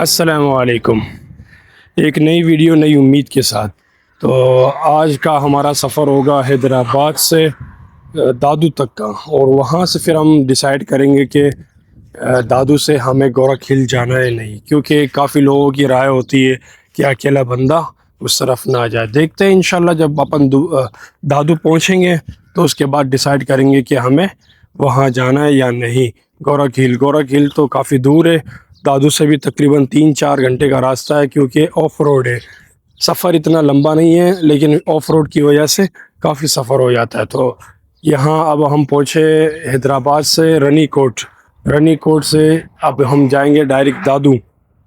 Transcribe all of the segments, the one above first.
السلام علیکم۔ ایک نئی ویڈیو نئی امید کے ساتھ۔ تو آج کا ہمارا سفر ہوگا حیدرآباد سے دادو تک کا، اور وہاں سے پھر ہم ڈیسائیڈ کریں گے کہ دادو سے ہمیں گورکھ ہل جانا ہے نہیں، کیونکہ کافی لوگوں کی رائے ہوتی ہے کہ اکیلا بندہ اس طرف نہ جائے۔ دیکھتے ہیں انشاءاللہ جب اپن دادو پہنچیں گے تو اس کے بعد ڈیسائیڈ کریں گے کہ ہمیں وہاں جانا ہے یا نہیں۔ گورکھ ہل تو کافی دور ہے، دادو سے بھی تقریباً 3-4 گھنٹے کا راستہ ہے، کیونکہ آف روڈ ہے۔ سفر اتنا لمبا نہیں ہے، لیکن آف روڈ کی وجہ سے کافی سفر ہو جاتا ہے۔ تو یہاں اب ہم پہنچے حیدرآباد سے رنی کوٹ سے اب ہم جائیں گے ڈائریکٹ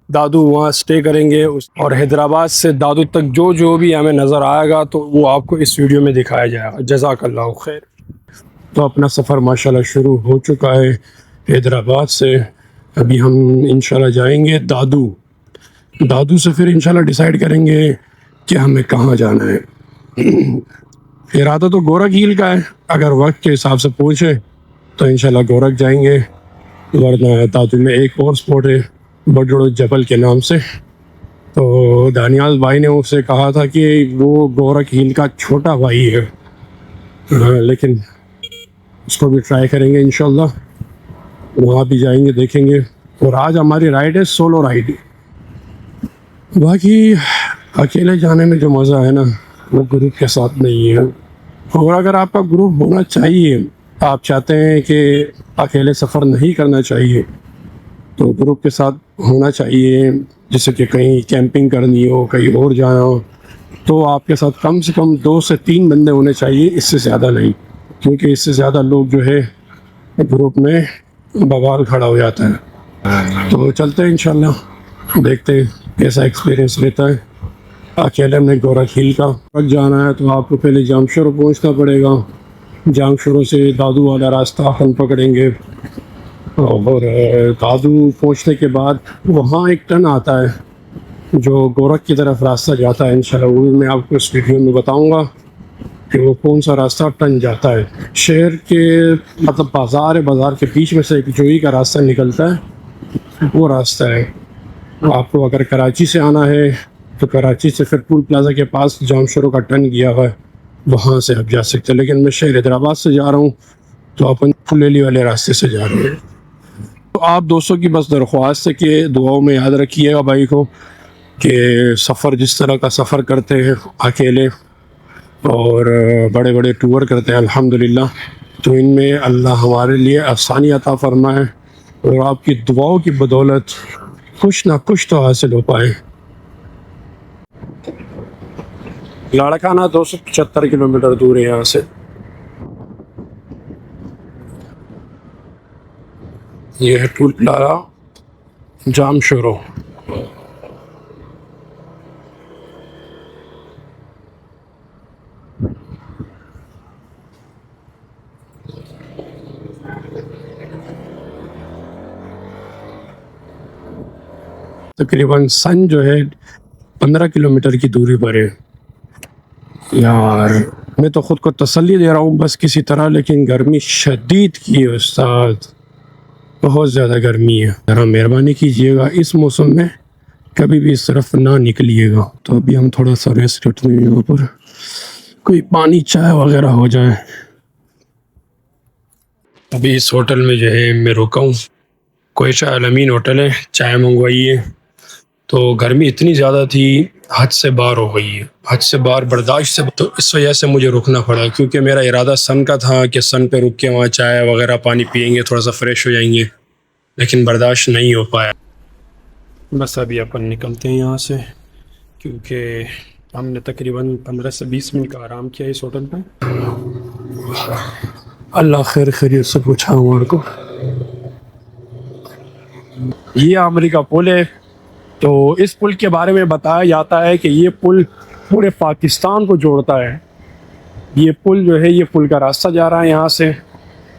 دادو وہاں سٹے کریں گے، اور حیدرآباد سے دادو تک جو بھی ہمیں نظر آئے گا تو وہ آپ کو اس ویڈیو میں دکھایا جائے گا۔ جزاک اللہ خیر۔ تو اپنا سفر ماشاءاللہ شروع ہو چکا ہے حیدرآباد سے۔ ابھی ہم انشاءاللہ جائیں گے دادو سے، پھر انشاءاللہ ڈیسائیڈ کریں گے کہ ہمیں کہاں جانا ہے۔ ارادہ تو گورکھ ہل کا ہے، اگر وقت کے حساب سے پہنچے تو انشاءاللہ گورکھ جائیں گے، ورنہ دادو میں ایک اور سپورٹ ہے بڈڑو جبل کے نام سے۔ تو دانیال بھائی نے اس سے کہا تھا کہ وہ گورکھ ہل کا چھوٹا بھائی ہے، لیکن اس کو بھی ٹرائی کریں گے انشاءاللہ، وہاں بھی جائیں گے، دیکھیں گے۔ اور آج ہماری رائڈ ہے سولو رائڈ۔ باقی اکیلے جانے میں جو مزہ ہے نا وہ گروپ کے ساتھ نہیں ہے، اور اگر آپ کا گروپ ہونا چاہیے، آپ چاہتے ہیں کہ اکیلے سفر نہیں کرنا چاہیے تو گروپ کے ساتھ ہونا چاہیے۔ جیسے کہ کہیں کیمپنگ کرنی ہو، کہیں اور جانا ہو، تو آپ کے ساتھ کم سے کم 2 سے 3 بندے ہونے چاہیے، اس سے زیادہ نہیں، کیونکہ اس سے زیادہ لوگ جو ہے گروپ میں بوال کھڑا ہو جاتا ہے۔ تو چلتے ہیں انشاءاللہ، دیکھتے ہیں کیسا ایکسپیرینس لیتا ہے۔ اکیلے میں گورکھ ہل کا وقت جانا ہے تو آپ کو پہلے جامشورو پہنچنا پڑے گا، جامشورو سے دادو والا راستہ ہم پکڑیں گے، اور دادو پہنچنے کے بعد وہاں ایک ٹرن آتا ہے جو گورکھ کی طرف راستہ جاتا ہے، انشاءاللہ وہ بھی میں آپ کو اس ویڈیو میں بتاؤں گا کہ وہ کون سا راستہ ٹرن جاتا ہے۔ شہر کے مطلب بازار کے بیچ میں سے ایک جوئی کا راستہ نکلتا ہے، وہ راستہ ہے۔ آپ کو اگر کراچی سے آنا ہے تو کراچی سے پھر پول پلازا کے پاس جامشورو کا ٹرن گیا ہوا ہے، وہاں سے آپ جا سکتے ہیں، لیکن میں شہر حیدرآباد سے جا رہا ہوں تو اپن پھلیلی والے راستے سے جا رہے ہیں۔ تو آپ دوستوں کی بس درخواست ہے کہ دعاؤں میں یاد رکھیے گا بھائی کو، کہ سفر جس طرح کا سفر کرتے ہیں اکیلے اور بڑے بڑے ٹور کرتے ہیں الحمدللہ، تو ان میں اللہ ہمارے لیے آسانی عطا فرمائے، اور آپ کی دعاؤں کی بدولت کچھ نہ کچھ تو حاصل ہو پائے۔ لاڑکانہ 275 کلومیٹر دور ہے یہاں سے۔ یہ ہے ٹول پلازا جامشورو۔ تقریباً سن جو ہے 15 کلومیٹر کی دوری پر ہے۔ یار میں تو خود کو تسلی دے رہا ہوں بس کسی طرح، لیکن گرمی شدید کی ہے استاد، بہت زیادہ گرمی ہے۔ ذرا مہربانی کیجیے گا اس موسم میں کبھی بھی اس طرف نہ نکلیے گا۔ تو ابھی ہم تھوڑا سا ریسٹ کرتے ہیں، یہاں پر کوئی پانی چائے وغیرہ ہو جائے۔ ابھی اس ہوٹل میں جو ہے میں رکا ہوں، کوئچہ الامین ہوٹل ہے، چائے منگوائی ہے۔ تو گرمی اتنی زیادہ تھی، حد سے باہر ہو گئی ہے، حد سے باہر برداشت سے، تو اس وجہ سے مجھے رکنا پڑا، کیونکہ میرا ارادہ سن کا تھا کہ سن پہ رک کے وہاں چائے وغیرہ پانی پئیں گے، تھوڑا سا فریش ہو جائیں گے، لیکن برداشت نہیں ہو پایا۔ بس ابھی اپن نکلتے ہیں یہاں سے، کیونکہ ہم نے تقریباً 15 سے 20 منٹ کا آرام کیا اس ہوٹل پہ۔ اللہ خیریت سے پوچھا ہمارے کو۔ یہ امریکہ پل ہے، تو اس پل کے بارے میں بتایا جاتا ہے کہ یہ پل پورے پاکستان کو جوڑتا ہے۔ یہ پل جو ہے، یہ پل کا راستہ جا رہا ہے یہاں سے،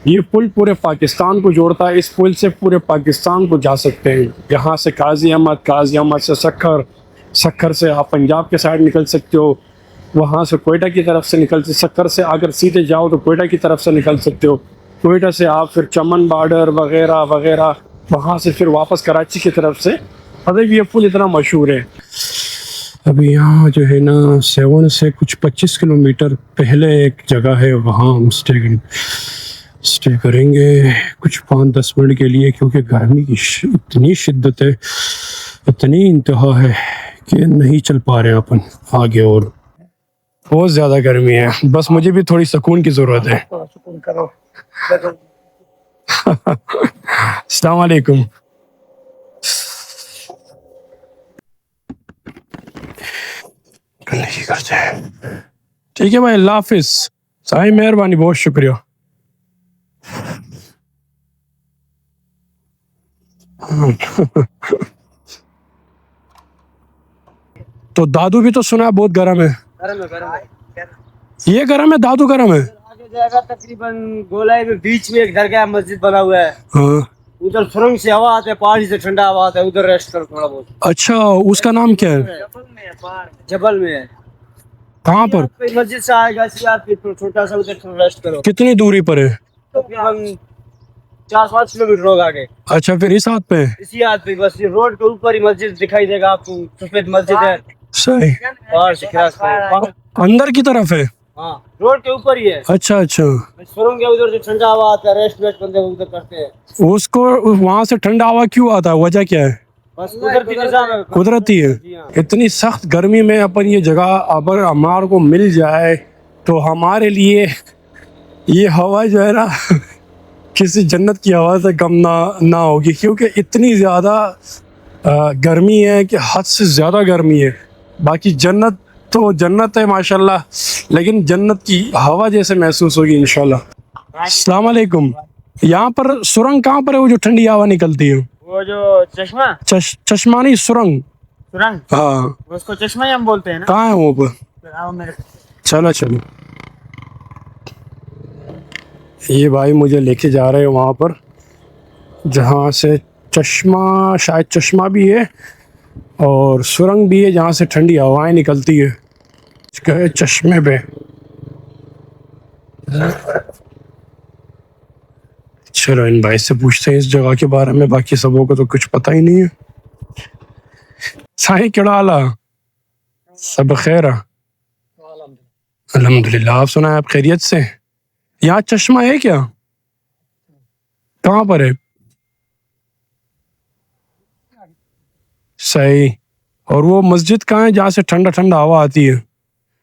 یہ پل پورے پاکستان کو جوڑتا ہے۔ اس پل سے پورے پاکستان کو جا سکتے ہیں، یہاں سے قاضی احمد سے سکھر سے آپ پنجاب کے سائڈ نکل سکتے ہو، وہاں سے کوئٹہ کی طرف سے نکل سکتے، سکھر سے اگر سیدھے جاؤ تو کوئٹہ کی طرف سے نکل سکتے ہو، کوئٹہ سے آپ پھر چمن بارڈر وغیرہ وغیرہ، وہاں سے پھر واپس کراچی کی طرف سے پتہ بھی یہ پل اتنا مشہور ہے. ابھی یہاں جو ہے نا 7 سے کچھ 25 کلومیٹر پہلے ایک جگہ ہے, وہاں ہم اسٹے کریں گے کچھ 5-10 منٹ کے لیے, کیونکہ گرمی کی اتنی شدت ہے, اتنی انتہا ہے کہ نہیں چل پا رہے ہیں اپن آگے, اور بہت زیادہ گرمی ہے. بس مجھے بھی تھوڑی سکون کی ضرورت ہے. السلام علیکم. نہیں کرتے ہیں. ٹھیک ہے بھائی, اللہ حافظ. سائیں مہربانی, بہت شکریہ. تو دادو بھی تو سنا ہے بہت گرم ہے. یہ گرم ہے, دادو گرم ہے. آگے جائے گا تقریباً گولائی میں بیچ میں ایک درگاہ مسجد بنا ہوا ہے, ہاں ادھر سرنگ سے ہوا آتا ہے, پہاڑی سے ٹھنڈا ہوا آتا ہے, ادھر ریسٹ کرو تھوڑا بہت. اچھا, اس کا نام کیا ہے؟ جبل میں ہے. کہاں پر؟ مسجد سے آئے گا چھوٹا سا, ادھر ریسٹ کرو. کتنی دوری پر ہے؟ تقریباً 4-5 کلومیٹر ہوگا آگے. اچھا, پھر اس ہاتھ پہ اسی ہاتھ پہ, بس یہ روڈ کے اوپر ہی مسجد دکھائی دے گا آپ کو, سفید مسجد ہے. صحیح, پہاڑ سے کراس کرو. اندر کی طرف ہے. ہاں, روڈ کے اوپر ہی ہے. اچھا اچھا, سرنگ ہے, ادھر سے ٹھنڈا ہوا آتا ہے, ریسٹ بندے ادھر کرتے ہیں. اس کو وہاں سے ٹھنڈا ہوا کیوں آتا ہے, وجہ کیا ہے؟ بس قدرتی نظام ہے. قدرتی ہے. اتنی سخت گرمی میں اپن یہ جگہ اگر ہمارے کو مل جائے تو ہمارے لیے یہ ہوا جو ہے نا کسی جنت کی ہوا سے کم نہ ہوگی, کیونکہ اتنی زیادہ گرمی ہے کہ حد سے زیادہ گرمی ہے. باقی جنت تو جنت ہے ماشاءاللہ, لیکن جنت کی ہوا جیسے محسوس ہوگی انشاءاللہ. السلام علیکم. یہاں پر سرنگ کہاں پر ہے, وہ جو ٹھنڈی ہوا نکلتی ہے؟ وہ جو چشمہ, چشمانی سرنگ. سرنگ, ہاں, اس کو چشمہ ہی ہم بولتے ہیں نا. کہاں ہے وہ پر؟ چلو چلو, یہ بھائی مجھے لے کے جا رہے ہیں وہاں پر جہاں سے چشمہ, شاید چشمہ بھی ہے اور سرنگ بھی ہے, جہاں سے ٹھنڈی ہوائیں نکلتی ہے. گئے چشمے پہ. چلو ان بھائی سے پوچھتے ہیں اس جگہ کے بارے میں, باقی سبوں کو تو کچھ پتہ ہی نہیں ہے. سائیں کیڑا حالا, سب خیر؟ الحمدللہ. آپ سنا ہے آپ خیریت سے؟ یہاں چشمہ ہے کیا؟ کہاں پر ہے؟ صحیح. اور وہ مسجد کہاں ہے جہاں سے ٹھنڈا ٹھنڈا ہوا آتی ہے؟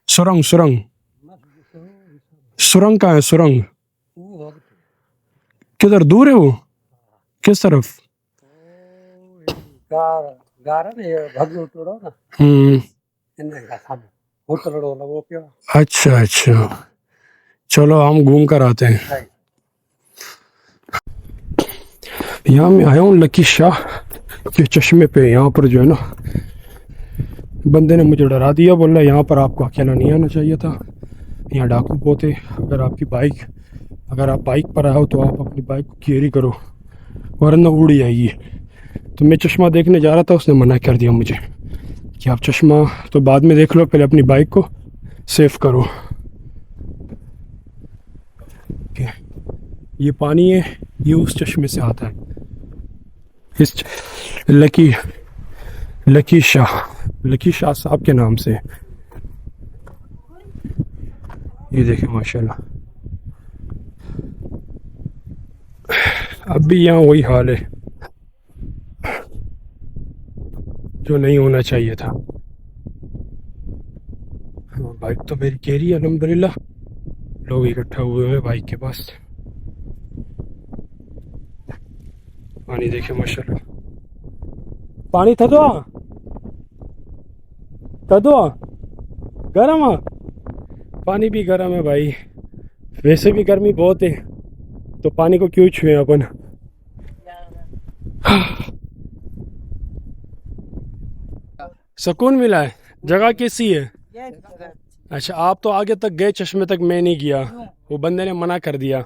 سرنگ سرنگ کہاں ہے؟ سرنگ کدھر دور ہے وہ, کس طرف؟ اچھا اچھا, چلو ہم گھوم کر آتے ہیں. یہاں میں آیا ہوں لکی شاہ کے چشمے پہ. یہاں پر جو ہے نا بندے نے مجھے ڈرا دیا, بول رہا یہاں پر آپ کو اکیلا نہیں آنا چاہیے تھا, یہاں ڈاکو بہت ہے. اگر آپ بائک پر آئے ہو تو آپ اپنی بائک کو کیری کرو ورنہ اڑ جائے گی. تو میں چشمہ دیکھنے جا رہا تھا, اس نے منع کر دیا مجھے کہ آپ چشمہ تو بعد میں دیکھ لو, پہلے اپنی بائک کو سیف کرو. یہ پانی ہے, یہ اس چشمے سے آتا ہے, اس لکی شاہ صاحب کے نام سے. یہ دیکھیں ماشاءاللہ, اب بھی یہاں وہی حال ہے جو نہیں ہونا چاہیے تھا. بائک تو میری کیری ہے الحمدللہ, لوگ اکٹھا ہوئے ہیں بائک کے پاس. پانی دیکھیں ماشاءاللہ, پانی تھا گرم ہے, پانی بھی گرم ہے بھائی. ویسے بھی گرمی بہت ہے تو پانی کو کیوں چھوئیں اپن. سکون ملا ہے. جگہ کیسی ہے؟ اچھا, آپ تو آگے تک گئے چشمے تک, میں نہیں گیا, وہ بندے نے منع کر دیا.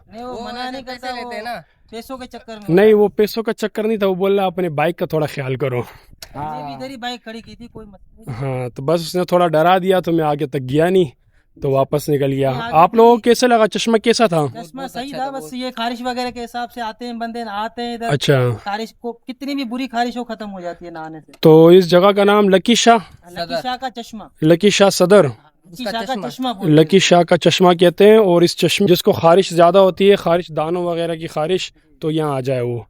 پیسوں کے چکر میں نہیں, وہ پیسوں کا چکر نہیں تھا, وہ بول رہا اپنے بائک کا تھوڑا خیال کرو. ادھر ہی بائک کھڑی کی تھی, کوئی مسئلہ نہیں. ہاں, تو بس اس نے تھوڑا ڈرا دیا تو میں آگے تک گیا نہیں. تو واپس نکل گیا. آپ لوگوں کو کیسے لگا؟ چشمہ کیسا تھا؟ چشمہ صحیح تھا، بس یہ خارش وغیرہ کے حساب سے آتے ہیں بندے، نہاتے ہیں ادھر. اچھا، خارش کو کتنی بھی بری خارش ہو ختم ہو جاتی ہے نہانے سے. تو اس جگہ کا نام لکی شاہ، لکی شاہ کا چشمہ، لکی شاہ صدر، لکی شاہ کا چشمہ بولتے ہیں. لکی شاہ کا چشمہ کہتے ہیں. اور اس چشمے جس کو خارش زیادہ ہوتی ہے، خارش دانوں وغیرہ کی خارش، تو یہاں آ جائے وہ.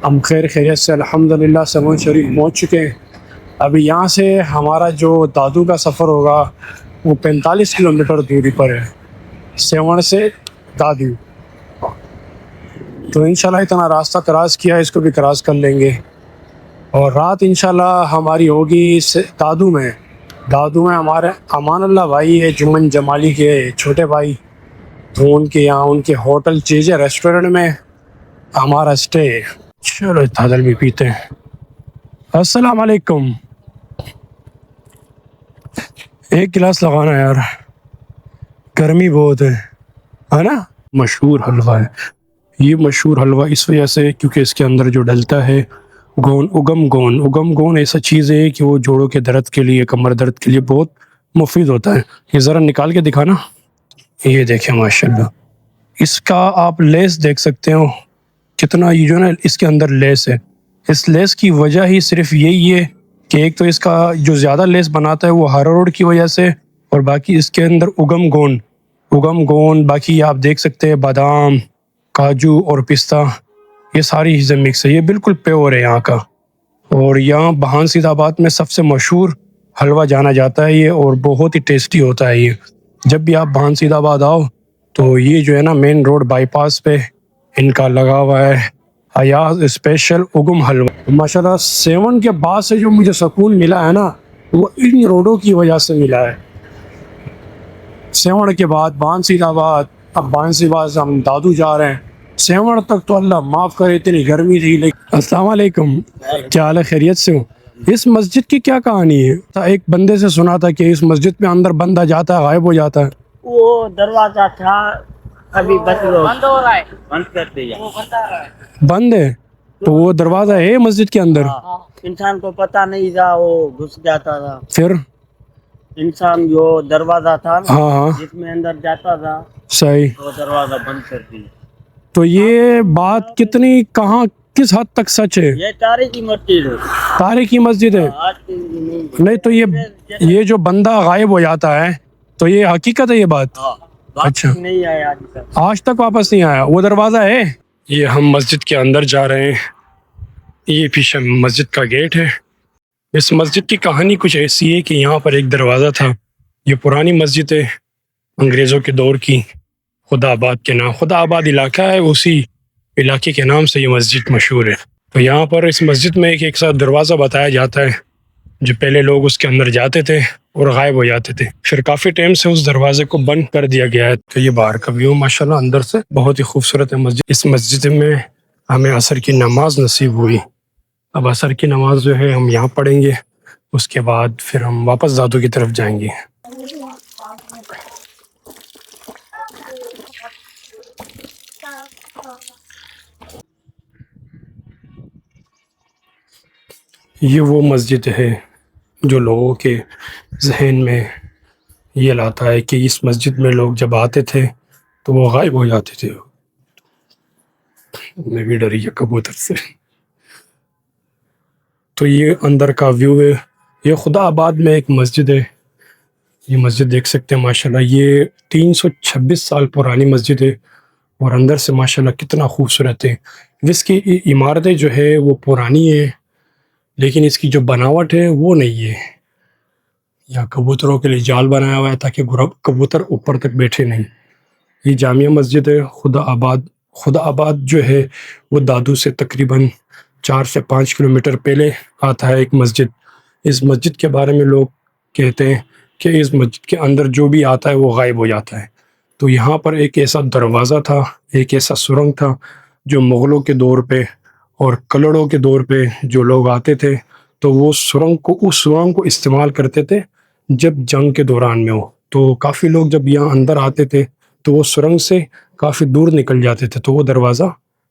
ہم خیر خیریت سے الحمدللہ سیون شریف پہنچ چکے ہیں. ابھی یہاں سے ہمارا جو دادو کا سفر ہوگا وہ 45 کلومیٹر دوری پر ہے، سیون سے دادو. تو انشاءاللہ اتنا راستہ کراس کیا، اس کو بھی کراس کر لیں گے. اور رات انشاءاللہ ہماری ہوگی دادو میں. دادو میں ہمارے امان اللہ بھائی ہے، جمن جمالی کے چھوٹے بھائی. تو ان کے یہاں ان کے ہوٹل چیزیں ریسٹورنٹ میں ہمارا اسٹے. چلو تازل بھی پیتے ہیں. السلام علیکم. ایک گلاس لگانا یار، گرمی بہت ہے نا. مشہور حلوہ ہے یہ، مشہور حلوہ اس وجہ سے کیونکہ اس کے اندر جو ڈلتا ہے اگم گون ایسا چیز ہے کہ وہ جوڑوں کے درد کے لیے، کمر درد کے لیے بہت مفید ہوتا ہے. یہ ذرا نکال کے دکھانا. یہ دیکھیں ماشاءاللہ، اس کا آپ لیس دیکھ سکتے ہو کتنا، یہ جو ہے نا اس کے اندر لیس ہے. اس لیس کی وجہ ہی صرف یہی ہے کہ ایک تو اس کا جو زیادہ لیس بناتا ہے وہ ہارڈ کی وجہ سے، اور باقی اس کے اندر اگم گون باقی آپ دیکھ سکتے ہیں بادام، کاجو اور پستہ، یہ ساری چیزیں مکس ہے. یہ بالکل پیور ہے یہاں کا. اور یہاں بہان سید آباد میں سب سے مشہور حلوہ جانا جاتا ہے یہ، اور بہت ہی ٹیسٹی ہوتا ہے یہ. جب بھی آپ بہان سید آباد آؤ تو یہ جو ہے نا مین روڈ بائی پاس پہ ان کا لگا ہوا ہے ایاز اسپیشل اگم حلوہ. ماشاءاللہ سیون کے بعد سے جو مجھے سکون ملا ہے نا وہ ان روڈوں کی وجہ سے ملا ہے. سیون کے بعد بہان سید آباد، اب بہان سید آباد سے ہم دادو جا رہے ہیں. سیون تک تو اللہ معاف کرے اتنی گرمی تھی. لیکن السلام علیکم، کیا حال ہے؟ خیریت سے ہو؟ اس مسجد کی کیا کہانی ہے؟ ایک بندے سے سنا تھا کہ اس مسجد میں اندر بندہ جاتا ہے غائب ہو جاتا ہے. وہ دروازہ تھا ابھی بس بند ہو رہا ہے، بند کر دیا. بند ہے تو وہ دروازہ ہے مسجد کے اندر؟ انسان کو پتہ نہیں تھا، وہ گھس جاتا تھا. پھر انسان جو دروازہ تھا نا ہاں جس میں اندر جاتا تھا صحیح. وہ دروازہ بند کر دیا. تو یہ بات کتنی کہاں کس حد تک سچ ہے؟ یہ تاریخی مسجد ہے، تاریخی مسجد ہے. آج کی نہیں. نہیں تو یہ جو بندہ غائب ہو جاتا ہے تو یہ حقیقت ہے یہ بات؟ اچھا، نہیں آیا آج تک. آج تک واپس نہیں آیا. وہ دروازہ ہے. یہ ہم مسجد کے اندر جا رہے ہیں. یہ پیچھے مسجد کا گیٹ ہے. اس مسجد کی کہانی کچھ ایسی ہے کہ یہاں پر ایک دروازہ تھا. یہ پرانی مسجد ہے انگریزوں کے دور کی، خدا آباد کے نام، خدا آباد علاقہ ہے، اسی علاقے کے نام سے یہ مسجد مشہور ہے. تو یہاں پر اس مسجد میں ایک ساتھ دروازہ بتایا جاتا ہے جو پہلے لوگ اس کے اندر جاتے تھے اور غائب ہو جاتے تھے. پھر کافی ٹائم سے اس دروازے کو بند کر دیا گیا ہے. تو یہ باہر کا ویو ماشاءاللہ اندر سے بہت ہی خوبصورت ہے مسجد. اس مسجد میں ہمیں عصر کی نماز نصیب ہوئی. اب عصر کی نماز جو ہے ہم یہاں پڑھیں گے، اس کے بعد پھر ہم واپس دادو کی طرف جائیں گے. یہ وہ مسجد ہے جو لوگوں کے ذہن میں یہ لاتا ہے کہ اس مسجد میں لوگ جب آتے تھے تو وہ غائب ہو جاتے تھے. میں بھی ڈری ہے کبوتر سے. تو یہ اندر کا ویو ہے. یہ خدا آباد میں ایک مسجد ہے. یہ مسجد دیکھ سکتے ہیں ماشاءاللہ، یہ 326 سال پرانی مسجد ہے اور اندر سے ماشاءاللہ کتنا خوبصورت ہے. اس کی عمارتیں جو ہے وہ پرانی ہے لیکن اس کی جو بناوٹ ہے وہ نہیں ہے. یہاں کبوتروں کے لیے جال بنایا ہوا ہے تاکہ کبوتر اوپر تک بیٹھے نہیں. یہ جامعہ مسجد ہے خدا آباد. خدا آباد جو ہے وہ دادو سے تقریباً 4 سے 5 کلومیٹر پہلے آتا ہے ایک مسجد. اس مسجد کے بارے میں لوگ کہتے ہیں کہ اس مسجد کے اندر جو بھی آتا ہے وہ غائب ہو جاتا ہے. تو یہاں پر ایک ایسا دروازہ تھا، ایک ایسا سرنگ تھا جو مغلوں کے دور پہ اور کلڑوں کے دور پہ جو لوگ آتے تھے تو وہ اس سرنگ کو استعمال کرتے تھے جب جنگ کے دوران میں ہو. تو کافی لوگ جب یہاں اندر آتے تھے تو وہ سرنگ سے کافی دور نکل جاتے تھے تو وہ دروازہ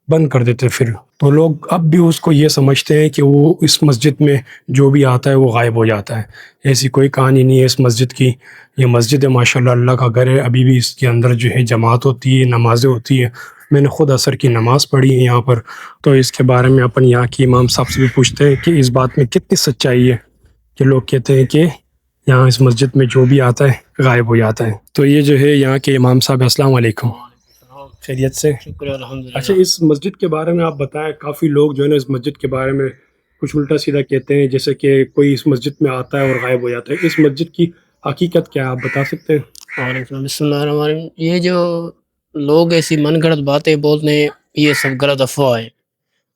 بند کر دیتے پھر. تو لوگ اب بھی اس کو یہ سمجھتے ہیں کہ وہ اس مسجد میں جو بھی آتا ہے وہ غائب ہو جاتا ہے. ایسی کوئی کہانی نہیں ہے اس مسجد کی. یہ مسجد ہے ماشاءاللہ اللہ کا گھر ہے. ابھی بھی اس کے اندر جو ہے جماعت ہوتی ہے, نمازیں ہوتی ہیں. میں نے خود عصر کی نماز پڑھی ہے یہاں پر. تو اس کے بارے میں اپن یہاں کے امام صاحب سے بھی پوچھتے ہیں کہ اس بات میں کتنی سچائی ہے کہ لوگ کہتے ہیں کہ یہاں اس مسجد میں جو بھی آتا ہے غائب ہو جاتا ہے. تو یہ جو ہے یہاں کے امام صاحب. السلام علیکم. خیریت سے؟ شکر الحمد للہ. اچھا, اس مسجد کے بارے میں آپ بتائیں. کافی لوگ جو ہے نا اس مسجد کے بارے میں کچھ الٹا سیدھا کہتے ہیں, جیسے کہ کوئی اس مسجد میں آتا ہے اور غائب ہو جاتا ہے. اس مسجد کی حقیقت کیا ہے, آپ بتا سکتے ہیں؟ وعلیکم السلام. بسم اللہ الرحمن الرحیم. یہ جو لوگ ایسی من گھڑت باتیں بولتے ہیں یہ سب غلط افواہ ہے.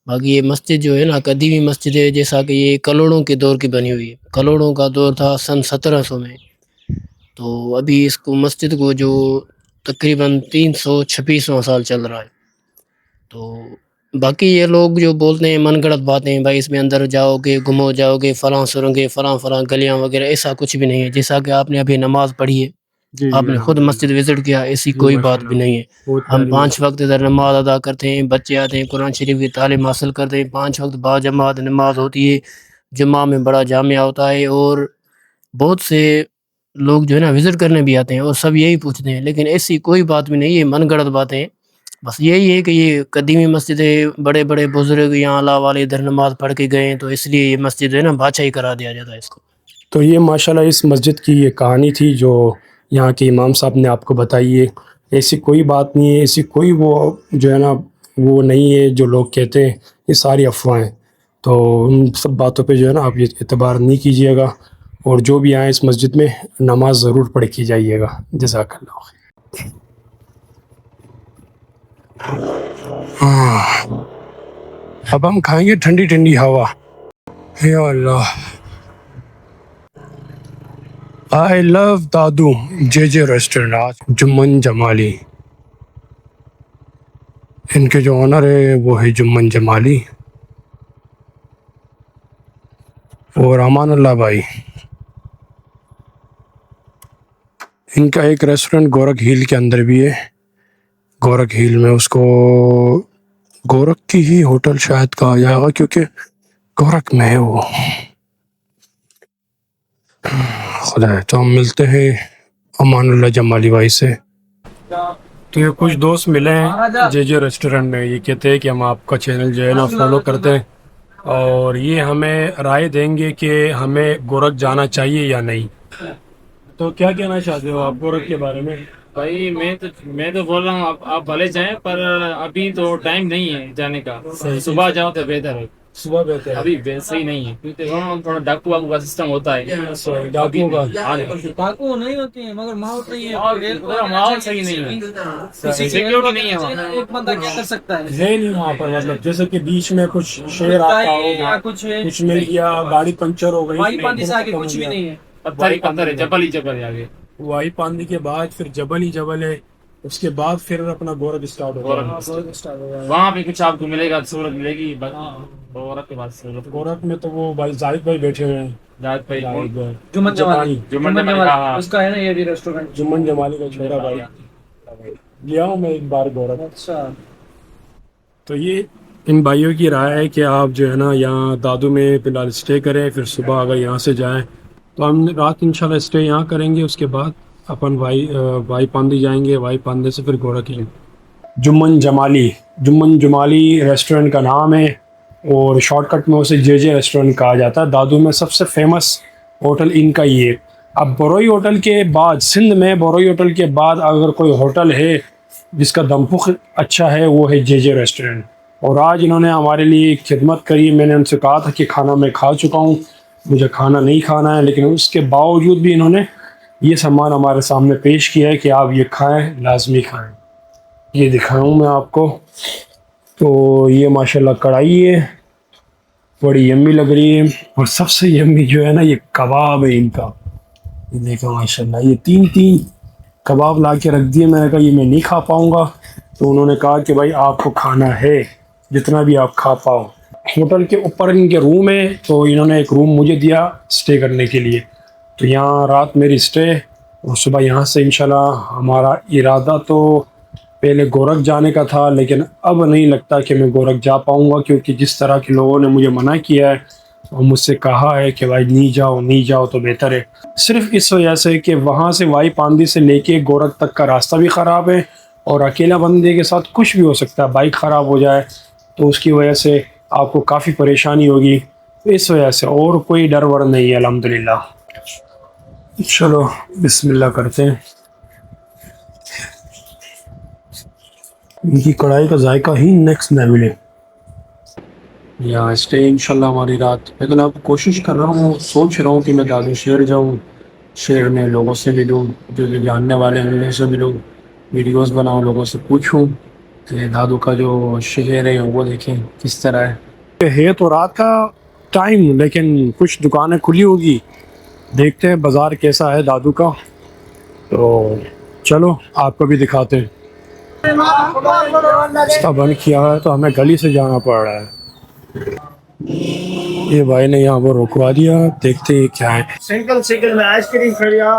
باقی یہ مسجد جو ہے نا قدیمی مسجد ہے, جیسا کہ یہ کروڑوں کے دور کی بنی ہوئی ہے. کروڑوں کا دور تھا سن 1700 میں. تو ابھی اس کو مسجد کو جو تقریباً 326واں سال چل رہا ہے. تو باقی یہ لوگ جو بولتے ہیں من گھڑت باتیں, بھائی اس میں اندر جاؤ گے گم ہو جاؤ گے, فلاں سرنگے فلاں گلیاں وغیرہ, ایسا کچھ بھی نہیں ہے. جیسا کہ آپ نے ابھی نماز پڑھی ہے, آپ نے خود مسجد وزٹ کیا, ایسی کوئی بات بھی نہیں ہے. ہم 5 وقت ادھر نماز ادا کرتے ہیں, بچے آتے ہیں قرآن شریف کی تعلیم حاصل کرتے ہیں. 5 وقت با جماعت نماز ہوتی ہے, جمعہ میں بڑا جامعہ ہوتا ہے, اور بہت سے لوگ جو ہے نا وزٹ کرنے بھی آتے ہیں اور سب یہی پوچھتے ہیں. لیکن ایسی کوئی بات بھی نہیں, یہ من گھڑت باتیں ہیں. بس یہی ہے کہ یہ قدیمی مسجد ہے, بڑے بڑے بزرگ یہاں اللہ والے ادھر نماز پڑھ کے گئے ہیں, تو اس لیے یہ مسجد جو ہے نا بادشاہی کرا دیا جاتا ہے اس کو. تو یہ ماشاءاللہ اس مسجد کی یہ کہانی تھی جو یہاں کے امام صاحب نے آپ کو بتائی ہے. ایسی کوئی بات نہیں ہے, ایسی کوئی وہ جو ہے نا وہ نہیں ہے جو لوگ کہتے ہیں. یہ ساری افواہیں. تو ان سب باتوں پہ جو ہے نا آپ یہ اعتبار نہیں کیجیے گا, اور جو بھی آئیں اس مسجد میں نماز ضرور پڑھ کے جائیے گا. جزاک اللہ خیر. اب ہم کھائیں گے ٹھنڈی ٹھنڈی ہوا. یا اللہ, آئی لو دادو جے ریسٹورنٹ جمن جمالی. ان کے جو آنر ہے وہ ہے جمن جمالی اور امان اللہ بھائی. ان کا ایک ریسٹورنٹ گورکھ ہیل کے اندر بھی ہے. گورکھ ہیل میں اس کو گورکھ کی ہی ہوٹل شاید کہا جائے گا, کیونکہ گورکھ میں ہے وہ. خدا ہے. تو ہم ملتے ہیں امان اللہ جمالی بھائی سے. تو یہ کچھ دوست ملے ہیں جے ریسٹورنٹ میں. یہ کہتے ہیں کہ ہم آپ کا چینل جو ہے نا فالو کرتے ہیں, اور یہ ہمیں رائے دیں گے کہ ہمیں گورکھ جانا چاہیے یا نہیں. تو کیا کہنا چاہتے ہو آپ گورکھ کے بارے میں؟ بھائی میں تو بول رہا ہوں آپ بھلے جائیں, پر ابھی تو ٹائم نہیں ہے جانے کا. صبح جاؤ تو بہتر ہے. صبح بہتر ہے. ابھی صحیح نہیں ہے, کیونکہ تھوڑا ڈاکو واکو کا سسٹم ہوتا ہے. ڈاکو کا ڈاکو نہیں ہوتے ہیں مگر ماحول نہیں ہے, اور ماحول صحیح نہیں ہے, سیکورٹی نہیں ہے وہاں. ایک بندہ کیا کر سکتا ہے. ہے نہیں وہاں پر, مطلب جیسے کہ بیچ میں کچھ شیر آتا ہوگا, کچھ کچھ مل گیا, گاڑی پنچر ہو وائی گئی, پاندی سے آگے کچھ بھی نہیں ہے. پتھر ہی پتھر ہے, جبل ہی جبل ہے آگے. وائی پاندی کے بعد پھر جبل ہی جبل ہے, اس کے بعد پھر اپنا گورکھ اسٹارٹ ہوگا. وہاں پہ کچھ آپ کو ملے گا, سہولت ملے گی. گورکھ کے بعد سہولت. گورکھ میں تو وہ بھائی زاہد بھائی بیٹھے ہوئے ہیں. جاٹ پہ جمن جمالی جمن اس کا ہے نا یہ بھی ریسٹورینٹ. جمن جمالی کا چھوٹا بھائی. گیا ہوں میں ایک بار گورکھ. اچھا. تو یہ ان بھائیوں کی رائے ہے کہ آپ جو ہے نا یہاں دادو میں فی الحال اسٹے کریں, پھر صبح اگر یہاں سے جائیں تو ہم رات انشاءاللہ اسٹے یہاں کریں گے. اس کے بعد اپن وائی پاندی جائیں گے, وائی پاندے سے پھر گورکھ. جمن جمالی ریسٹورنٹ کا نام ہے, اور شارٹ کٹ میں اسے جے ریسٹورنٹ کہا جاتا ہے. دادو میں سب سے فیمس ہوٹل ان کا یہ. اب بروئی ہوٹل کے بعد, سندھ میں بروئی ہوٹل کے بعد اگر کوئی ہوٹل ہے جس کا دم پخ اچھا ہے وہ ہے جے ریسٹورنٹ. اور آج انہوں نے ہمارے لیے ایک خدمت کری. میں نے ان سے کہا تھا کہ کھانا میں کھا چکا ہوں, مجھے کھانا نہیں کھانا ہے, لیکن اس کے باوجود بھی انہوں نے یہ سامان ہمارے سامنے پیش کیا ہے کہ آپ یہ کھائیں, لازمی کھائیں. یہ دکھاؤں میں آپ کو. تو یہ ماشاءاللہ کڑھائی ہے, بڑی یمی لگ رہی ہے, اور سب سے یمی جو ہے نا یہ کباب ہے ان کا. یہ دیکھو ماشاءاللہ, یہ 3 کباب لا کے رکھ دیے. میں نے کہا یہ میں نہیں کھا پاؤں گا, تو انہوں نے کہا کہ بھائی آپ کو کھانا ہے جتنا بھی آپ کھا پاؤ. ہوٹل کے اوپر ان کے روم ہے, تو انہوں نے ایک روم مجھے دیا اسٹے کرنے کے لیے. تو یہاں رات میری اسٹے, اور صبح یہاں سے انشاءاللہ ہمارا ارادہ تو پہلے گورکھ جانے کا تھا، لیکن اب نہیں لگتا کہ میں گورکھ جا پاؤں گا، کیونکہ جس طرح کے لوگوں نے مجھے منع کیا ہے اور مجھ سے کہا ہے کہ بھائی نہیں جاؤ تو بہتر ہے، صرف اس وجہ سے کہ وہاں سے وائی پاندی سے لے کے گورکھ تک کا راستہ بھی خراب ہے، اور اکیلا بندے کے ساتھ کچھ بھی ہو سکتا ہے، بائک خراب ہو جائے تو اس کی وجہ سے آپ کو کافی پریشانی ہوگی، اس وجہ سے اور کوئی ڈر ور نہیں ہے الحمدللہ۔ چلو بسم اللہ کرتے ہیں۔ ان کی کڑھائی کا ذائقہ ہی نیکسٹ لیول ہے۔ یہاں اسٹے انشاءاللہ ہماری رات، لیکن اب کوشش کر رہا ہوں، سوچ رہا ہوں کہ میں دادو شہر جاؤں، شہر میں لوگوں سے ملوں، جو جاننے والے ہیں ان سے ملوں، ویڈیوز بناؤں، لوگوں سے پوچھوں کہ دادو کا جو شہر ہے وہ دیکھیں کس طرح ہے تو رات کا ٹائم، لیکن کچھ دکانیں کھلی ہوگی، دیکھتے ہیں بازار کیسا ہے دادو کا، تو چلو آپ کو بھی دکھاتے ہیں۔ راستہ بند کیا ہے تو ہمیں گلی سے جانا پڑ رہا ہے۔ یہ بھائی نے یہاں پر رکوا دیا، دیکھتے ہیں کیا ہے۔ سنگل میں آئس کریم کھڑیا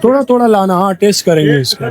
تھوڑا تھوڑا لانا، ہاں ٹیسٹ کریں گے اس کا۔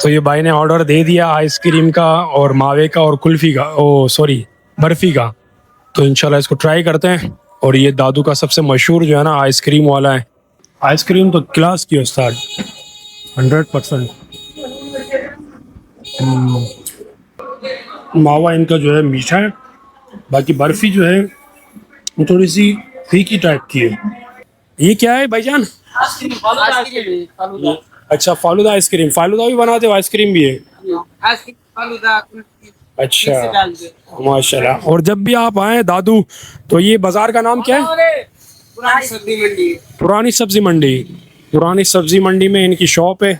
تو یہ بھائی نے آرڈر دے دیا آئس کریم کا اور ماوے کا اور کلفی کا، برفی کا، تو انشاءاللہ اس کو ٹرائی کرتے ہیں۔ اور یہ دادو کا سب سے مشہور جو ہے نا آئس کریم والا ہے، آئس کریم تو کلاس کی استاد 100%۔ ماوا ان کا جو ہے میٹھا ہے، باقی برفی جو ہے وہ تھوڑی سی پھیکی ٹائپ کی ہے۔ یہ کیا ہے بھائی جان؟ اچھا فالودہ آئس کریم، فالودہ بھی بناتے ہو، آئس کریم بھی ہے؟ اچھا ماشاء اللہ۔ اور جب بھی آپ آئیں دادو تو یہ بازار کا نام کیا ہے؟ پرانی سبزی منڈی۔ پرانی سبزی منڈی میں ان کی شاپ ہے۔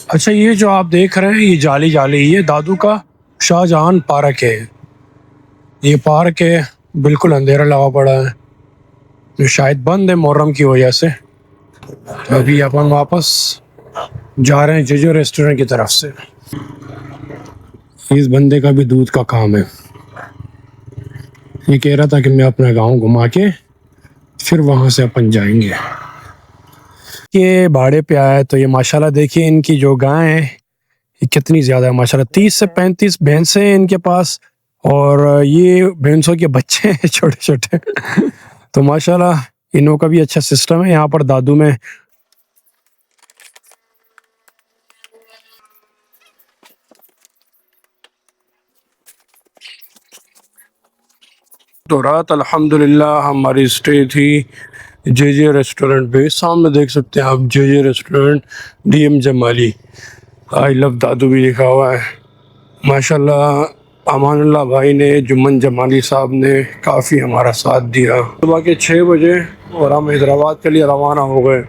اچھا یہ جو آپ دیکھ رہے ہیں یہ جالی یہ دادو کا شاہ جہان پارک ہے۔ یہ پارک ہے، بالکل اندھیرا لگا پڑا ہے، جو شاید بند ہے محرم کی وجہ سے۔ ابھی اپن واپس جا رہے ہیں ججو ریسٹورنٹ کی طرف سے۔ اس بندے کا بھی دودھ کا کام ہے، یہ کہہ رہا تھا کہ میں اپنا گاؤں گھما کے پھر وہاں سے اپن جائیں گے۔ یہ بھاڑے پہ آیا ہے تو یہ ماشاءاللہ دیکھیے ان کی جو گائیں ہیں یہ کتنی زیادہ ہے، ماشاءاللہ 30 سے 35 بھینسیں ہیں ان کے پاس، اور یہ بھینسوں کے بچے ہیں چھوٹے چھوٹے، تو ماشاءاللہ انہوں کا بھی اچھا سسٹم ہے یہاں پر دادو میں۔ تو رات الحمدللہ ہماری اسٹے تھی جے ریسٹورنٹ پہ، سامنے دیکھ سکتے ہیں آپ جے ریسٹورنٹ ڈی ایم جمالی، آئی لو دادو بھی لکھا ہوا ہے۔ ماشاءاللہ امان اللہ بھائی نے، جمن جمالی صاحب نے کافی ہمارا ساتھ دیا۔ صبح کے 6 بجے اور ہم حیدرآباد کے لیے روانہ ہو گئے۔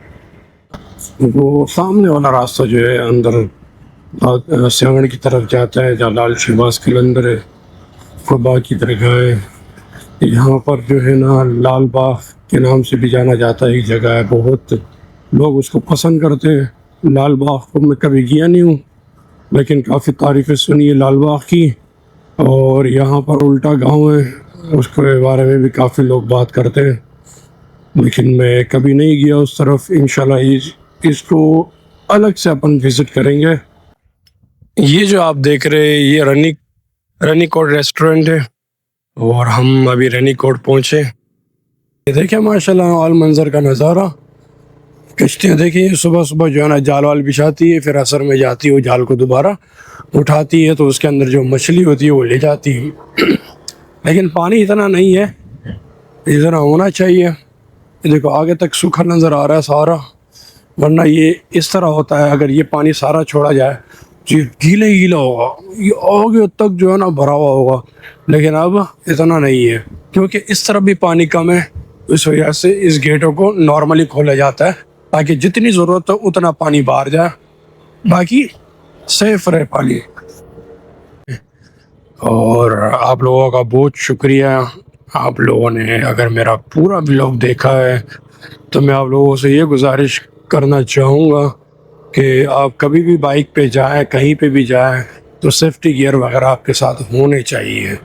وہ سامنے والا راستہ جو ہے اندر سیون کی طرف جاتا ہے، جہاں لال شہباز قلعہ ہے، فبا کی درگاہ ہے۔ یہاں پر جو ہے نا لال باغ کے نام سے بھی جانا جاتا ہے، ایک جگہ ہے، بہت لوگ اس کو پسند کرتے ہیں۔ لال باغ کو میں کبھی گیا نہیں ہوں، لیکن کافی تعریفیں سنی ہے لال باغ کی، اور یہاں پر الٹا گاؤں ہے اس کے بارے میں بھی کافی لوگ بات کرتے ہیں، لیکن میں کبھی نہیں گیا اس طرف۔ انشاءاللہ اس کو الگ سے اپن وزٹ کریں گے۔ یہ جو آپ دیکھ رہے ہیں یہ رنی کوٹ ریسٹورنٹ ہے، اور ہم ابھی رنی کوٹ پہنچے۔ یہ دیکھیں ماشاءاللہ آل منظر کا نظارہ، کشتیاں دیکھیں صبح صبح جو ہے نا جال وال بچھاتی ہے، پھر عصر میں جاتی ہے وہ جال کو دوبارہ اٹھاتی ہے، تو اس کے اندر جو مچھلی ہوتی ہے وہ لے جاتی ہے، لیکن پانی اتنا نہیں ہے اتنا ہونا چاہیے۔ دیکھو آگے تک سوکھا نظر آ رہا ہے سارا، ورنہ یہ اس طرح ہوتا ہے اگر یہ پانی سارا چھوڑا جائے یہ گیلا ہوگا، یہ آگے تک جو ہے نا بھرا ہوا ہوگا، لیکن اب اتنا نہیں ہے کیونکہ اس طرف بھی پانی کم ہے، اس وجہ سے اس گیٹوں کو نارملی کھولا جاتا ہے تاکہ جتنی ضرورت ہو اتنا پانی باہر جائے، باقی سیف رہے پانی۔ اور آپ لوگوں کا بہت شکریہ، آپ لوگوں نے اگر میرا پورا ولاگ دیکھا ہے تو میں آپ لوگوں سے یہ گزارش کرنا چاہوں گا کہ آپ کبھی بھی بائک پہ جائیں، کہیں پہ بھی جائیں تو سیفٹی گیئر وغیرہ آپ کے ساتھ ہونے چاہیے۔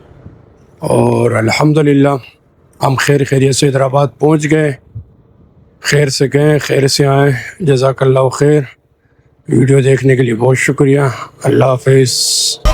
اور الحمدللہ ہم خیر خیریت سے حیدرآباد پہنچ گئے، خیر سے گئے خیر سے آئیں. جزاک اللہ خیر. ویڈیو دیکھنے کے لیے بہت شکریہ. اللہ حافظ.